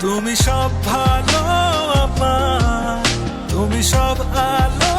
তুমি সব ভালো আমার, তুমি সব আলো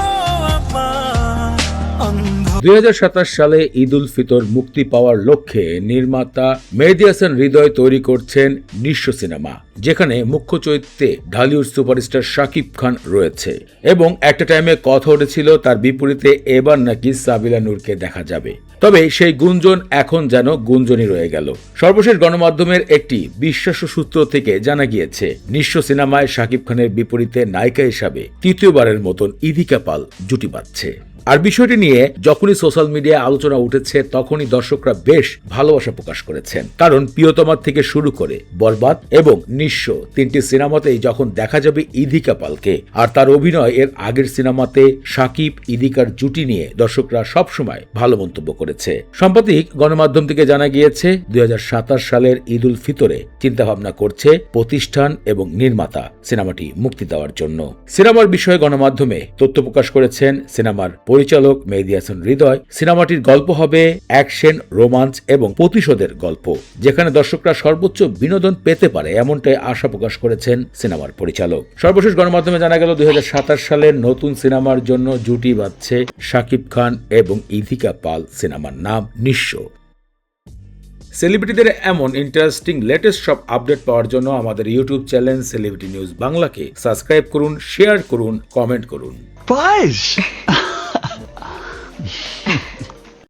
আমার অন্ধ। 2027 সালে ঈদ উল ফিতর মুক্তি পাওয়ার লক্ষ্যে নির্মাতা মেহেদী হাসান হৃদয় তৈরি করছেন নিঃস্ব সিনেমা, যেখানে মুখ্য চরিত্রে ঢালিউড সুপারস্টার শাকিব খান রয়েছে এবং একটা টাইমে কথা উঠেছিল তার বিপরীতে এবার নাকি সাবিলা নূরকে দেখা যাবে। তবে সেই গুঞ্জন এখন যেন গুঞ্জনই রয়ে গেল। সর্বশেষ গণমাধ্যমের একটি বিশ্বাস্য সূত্র থেকে জানা গিয়েছে, নিঃস্ব সিনেমায় শাকিব খানের বিপরীতে নায়িকা হিসাবে তৃতীয়বারের মতন ইদিকা পাল জুটি বাঁধছে। আর বিষয়টি নিয়ে যখনই সোশ্যাল মিডিয়ায় আলোচনা উঠেছে তখনই দর্শকরা বেশ ভালোবাসা প্রকাশ করেছেন, কারণ প্রিয়তমার থেকে শুরু করে বরবাদ এবং নিঃস্ব তিনটি সিনেমাতেই যখন দেখা যাবে ইদিকা পালকে আর তার অভিনয় এর আগের সিনেমাতে শাকিব ইদিকার জুটি নিয়ে দর্শকরা সবসময় ভালো মন্তব্য করেছে। সাম্প্রতিক গণমাধ্যম থেকে জানা গিয়েছে 2027 সালের ঈদ উল ফিতরে চিন্তাভাবনা করছে প্রতিষ্ঠান এবং নির্মাতা সিনেমাটি মুক্তি দেওয়ার জন্য। সিনেমার বিষয়ে গণমাধ্যমে তথ্য প্রকাশ করেছেন সিনেমার পরিচালক মেহেদী হাসান হৃদয়। সিনেমাটির গল্প হবে অ্যাকশন, রোমান্স এবং প্রতিশোধের গল্প, যেখানে দর্শকরা সর্বোচ্চ বিনোদন পেতে পারে এমনটাই আশা প্রকাশ করেছেন সিনেমার পরিচালক। সর্বশেষ গণমাধ্যমে জানা গেল 2027 সালের নতুন সিনেমার জন্য জুটি বাঁধছে শাকিব খান এবং ইদিকা পাল। সিনেমার নাম নিঃস্ব। সেলিব্রিটিদের এমন ইন্টারেস্টিং লেটেস্ট সব আপডেট পাওয়ার জন্য আমাদের ইউটিউব চ্যানেল সেলিব্রিটি নিউজ বাংলাকে সাবস্ক্রাইব করুন, শেয়ার করুন, কমেন্ট করুন। পায়েস